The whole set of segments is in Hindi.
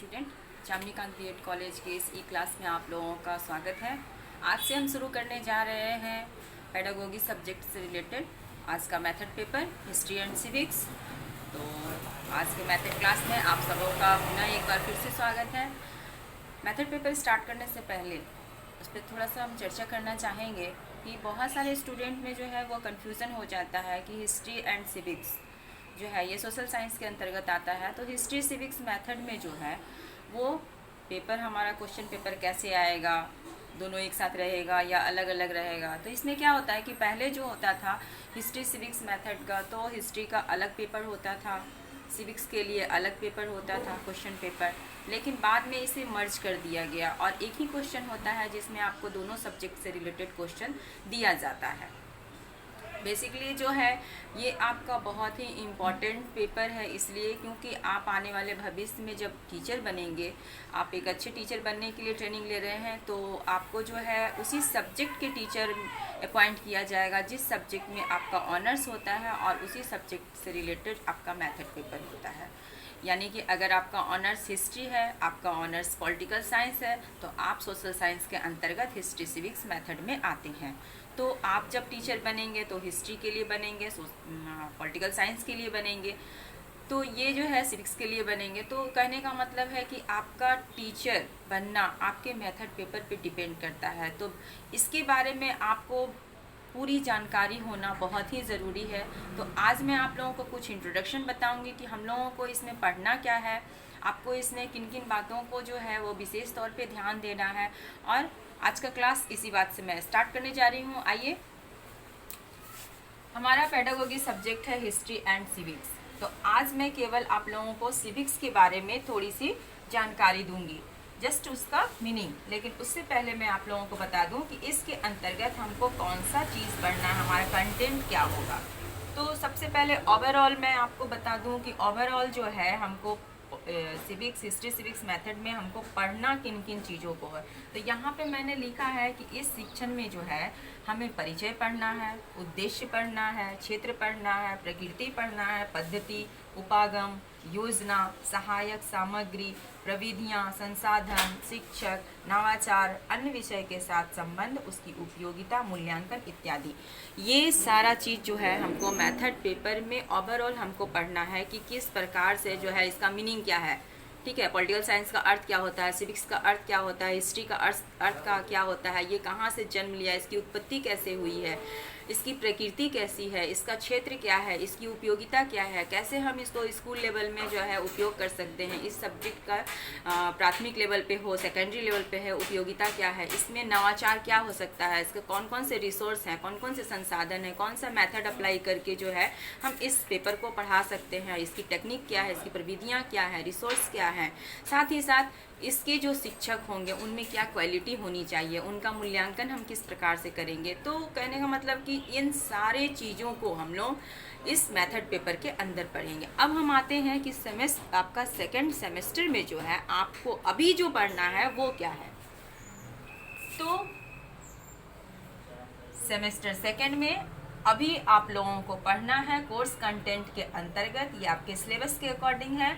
स्टूडेंट, चामनीकांत बीएड कॉलेज के इस ई क्लास में आप लोगों का स्वागत है। आज से हम शुरू करने जा रहे हैं पेडागोगी सब्जेक्ट से रिलेटेड आज का method paper history and civics. तो आज के मेथड क्लास में आप सबों का पुनः एक बार फिर से स्वागत है। मेथड पेपर स्टार्ट करने से पहले उस पर थोड़ा सा हम चर्चा करना चाहेंगे कि बहुत सारे स्टूडेंट में जो है वो कन्फ्यूज़न हो जाता है कि हिस्ट्री एंड सिविक्स जो है ये सोशल साइंस के अंतर्गत आता है। तो हिस्ट्री सिविक्स मेथड में जो है वो पेपर हमारा क्वेश्चन पेपर कैसे आएगा, दोनों एक साथ रहेगा या अलग अलग रहेगा। तो इसमें क्या होता है कि पहले जो होता था हिस्ट्री सिविक्स मेथड का, तो हिस्ट्री का अलग पेपर होता था, सिविक्स के लिए अलग पेपर होता था क्वेश्चन पेपर, लेकिन बाद में इसे मर्ज कर दिया गया और एक ही क्वेश्चन होता है जिसमें आपको दोनों सब्जेक्ट से रिलेटेड क्वेश्चन दिया जाता है। बेसिकली जो है ये आपका बहुत ही इम्पॉर्टेंट पेपर है, इसलिए क्योंकि आप आने वाले भविष्य में जब टीचर बनेंगे, आप एक अच्छे टीचर बनने के लिए ट्रेनिंग ले रहे हैं, तो आपको जो है उसी सब्जेक्ट के टीचर अपॉइंट किया जाएगा जिस सब्जेक्ट में आपका ऑनर्स होता है और उसी सब्जेक्ट से रिलेटेड आपका मेथड पेपर होता है। यानी कि अगर आपका ऑनर्स हिस्ट्री है, आपका ऑनर्स पॉलिटिकल साइंस है, तो आप सोशल साइंस के अंतर्गत हिस्ट्री सिविक्स मेथड में आते हैं। तो आप जब टीचर बनेंगे तो हिस्ट्री के लिए बनेंगे, पॉलिटिकल साइंस के लिए बनेंगे, तो ये जो है सिविक्स के लिए बनेंगे। तो कहने का मतलब है कि आपका टीचर बनना आपके मेथड पेपर पे डिपेंड करता है। तो इसके बारे में आपको पूरी जानकारी होना बहुत ही ज़रूरी है। तो आज मैं आप लोगों को कुछ इंट्रोडक्शन बताऊंगी कि हम लोगों को इसमें पढ़ना क्या है, आपको इसमें किन किन बातों को जो है वो विशेष तौर पे ध्यान देना है। और आज का क्लास इसी बात से मैं स्टार्ट करने जा रही हूँ। आइए, हमारा पेडागोगी सब्जेक्ट है हिस्ट्री एंड सिविक्स। तो आज मैं केवल आप लोगों को सिविक्स के बारे में थोड़ी सी जानकारी दूंगी, जस्ट उसका मीनिंग। लेकिन उससे पहले मैं आप लोगों को बता दूं कि इसके अंतर्गत हमको कौन सा चीज़ पढ़ना है, हमारा कंटेंट क्या होगा। तो सबसे पहले ओवरऑल मैं आपको बता दूं कि ओवरऑल जो है हमको सिविक्स हिस्ट्री सिविक्स मेथड में हमको पढ़ना किन किन चीज़ों को है। तो यहाँ पे मैंने लिखा है कि इस शिक्षण में जो है हमें परिचय पढ़ना है, उद्देश्य पढ़ना है, क्षेत्र पढ़ना है, प्रकृति पढ़ना है, पद्धति, उपागम, योजना, सहायक सामग्री, प्रविधियाँ, संसाधन, शिक्षक, नवाचार, अन्य विषय के साथ संबंध, उसकी उपयोगिता, मूल्यांकन इत्यादि। ये सारा चीज़ जो है हमको मेथड पेपर में ओवरऑल हमको पढ़ना है कि किस प्रकार से जो है इसका मीनिंग क्या है। ठीक है, पॉलिटिकल साइंस का अर्थ क्या होता है, सिविक्स का अर्थ क्या होता है, हिस्ट्री का अर्थ का क्या होता है, ये कहाँ से जन्म लिया, इसकी उत्पत्ति कैसे हुई है, इसकी प्रकृति कैसी है, इसका क्षेत्र क्या है, इसकी उपयोगिता क्या है, कैसे हम इसको स्कूल लेवल में जो है उपयोग कर सकते हैं, इस सब्जेक्ट का प्राथमिक लेवल पे हो, सेकेंडरी लेवल पे है, उपयोगिता क्या है, इसमें नवाचार क्या हो सकता है, इसके कौन कौन से रिसोर्स हैं, कौन कौन से संसाधन हैं, कौन सा मेथड अप्लाई करके जो है हम इस पेपर को पढ़ा सकते हैं, इसकी टेक्निक क्या है, इसकी प्रविधियाँ क्या है, रिसोर्स क्या है, साथ ही साथ इसके जो शिक्षक होंगे उनमें क्या क्वालिटी होनी चाहिए, उनका मूल्यांकन हम किस प्रकार से करेंगे। तो कहने का मतलब कि इन सारे चीज़ों को हम लोग इस मेथड पेपर के अंदर पढ़ेंगे। अब हम आते हैं कि आपका सेकंड सेमेस्टर में जो है आपको अभी जो पढ़ना है वो क्या है। तो सेमेस्टर सेकंड में अभी आप लोगों को पढ़ना है कोर्स कंटेंट के अंतर्गत, ये आपके सिलेबस के अकॉर्डिंग है।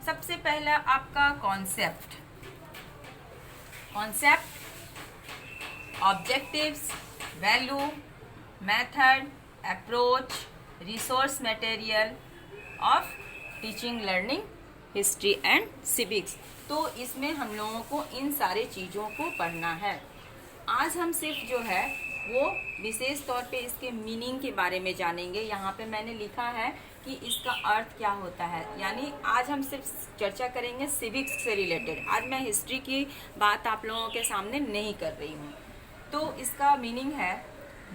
सबसे पहला आपका concept, objectives, value, method, approach, resource material of teaching learning history and civics. तो इसमें हम लोगों को इन सारे चीज़ों को पढ़ना है। आज हम सिर्फ जो है वो विशेष तौर पे इसके मीनिंग के बारे में जानेंगे। यहाँ पे मैंने लिखा है कि इसका अर्थ क्या होता है, यानी आज हम सिर्फ चर्चा करेंगे सिविक्स से रिलेटेड। आज मैं हिस्ट्री की बात आप लोगों के सामने नहीं कर रही हूँ। तो इसका मीनिंग है,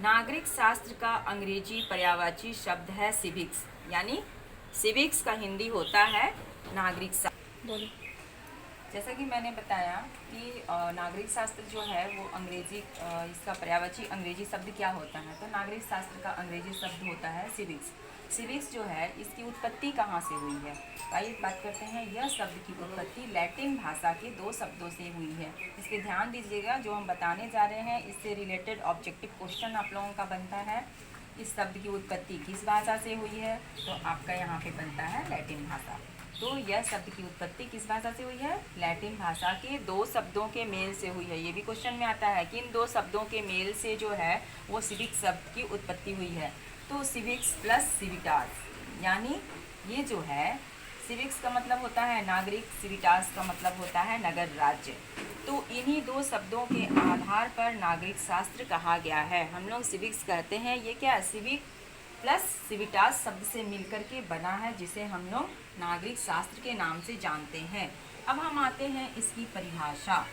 नागरिक शास्त्र का अंग्रेजी पर्यायवाची शब्द है सिविक्स, यानी सिविक्स का हिंदी होता है नागरिक शास्त्र। जैसा कि मैंने बताया कि नागरिक शास्त्र जो है वो अंग्रेजी, इसका पर्यायवाची अंग्रेजी शब्द क्या होता है, तो नागरिक शास्त्र का अंग्रेजी शब्द होता है सिविक्स। सिविक्स जो है इसकी उत्पत्ति कहाँ से हुई है, तो आइए बात करते हैं। यह शब्द की उत्पत्ति लैटिन भाषा के 2 शब्दों से हुई है। इस पर ध्यान दीजिएगा, जो हम बताने जा रहे हैं इससे रिलेटेड ऑब्जेक्टिव क्वेश्चन आप लोगों का बनता है। इस शब्द की उत्पत्ति किस भाषा से हुई है, तो आपका यहाँ पे बनता है लैटिन भाषा। तो यह शब्द की उत्पत्ति किस भाषा से हुई है? लैटिन भाषा के दो शब्दों के मेल से हुई है। ये भी क्वेश्चन में आता है कि इन दो शब्दों के मेल से जो है वो सिविक शब्द की उत्पत्ति हुई है। तो सिविक्स प्लस सिविटास, यानी ये जो है सिविक्स का मतलब होता है नागरिक, सिविटास का मतलब होता है नगर राज्य। तो इन्हीं दो शब्दों के आधार पर नागरिक शास्त्र कहा गया है। हम लोग सिविक्स कहते हैं, ये क्या सिविक प्लस सिविटास शब्द से मिलकर के बना है, जिसे हम लोग नागरिक शास्त्र के नाम से जानते हैं। अब हम आते हैं इसकी परिभाषा।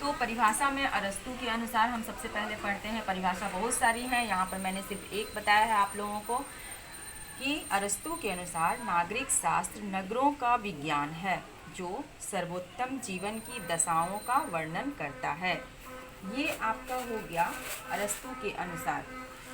तो परिभाषा में अरस्तू के अनुसार हम सबसे पहले पढ़ते हैं। परिभाषा बहुत सारी है, यहाँ पर मैंने सिर्फ एक बताया है आप लोगों को कि अरस्तू के अनुसार नागरिक शास्त्र नगरों का विज्ञान है जो सर्वोत्तम जीवन की दशाओं का वर्णन करता है। ये आपका हो गया अरस्तू के अनुसार।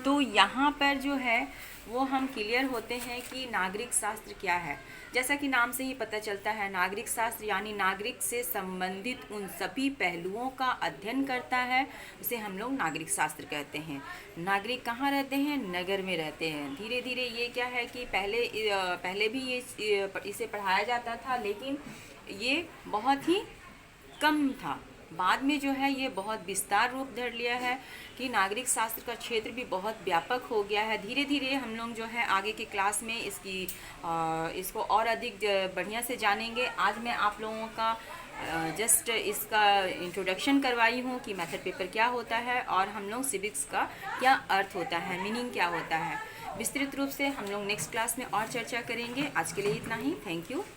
तो यहाँ पर जो है वो हम क्लियर होते हैं कि नागरिक शास्त्र क्या है। जैसा कि नाम से ही पता चलता है, नागरिक शास्त्र यानी नागरिक से संबंधित उन सभी पहलुओं का अध्ययन करता है, उसे हम लोग नागरिक शास्त्र कहते हैं। नागरिक कहाँ रहते हैं? नगर में रहते हैं। धीरे धीरे ये क्या है कि पहले भी इसे पढ़ाया जाता था, लेकिन ये बहुत ही कम था। बाद में जो है ये बहुत विस्तार रूप धर लिया है कि नागरिक शास्त्र का क्षेत्र भी बहुत व्यापक हो गया है। धीरे धीरे हम लोग जो है आगे के क्लास में इसको और अधिक बढ़िया से जानेंगे। आज मैं आप लोगों का जस्ट इसका इंट्रोडक्शन करवाई हूँ कि मेथड पेपर क्या होता है और हम लोग सिविक्स का क्या अर्थ होता है, मीनिंग क्या होता है। विस्तृत रूप से हम लोग नेक्स्ट क्लास में और चर्चा करेंगे। आज के लिए इतना ही। Thank you.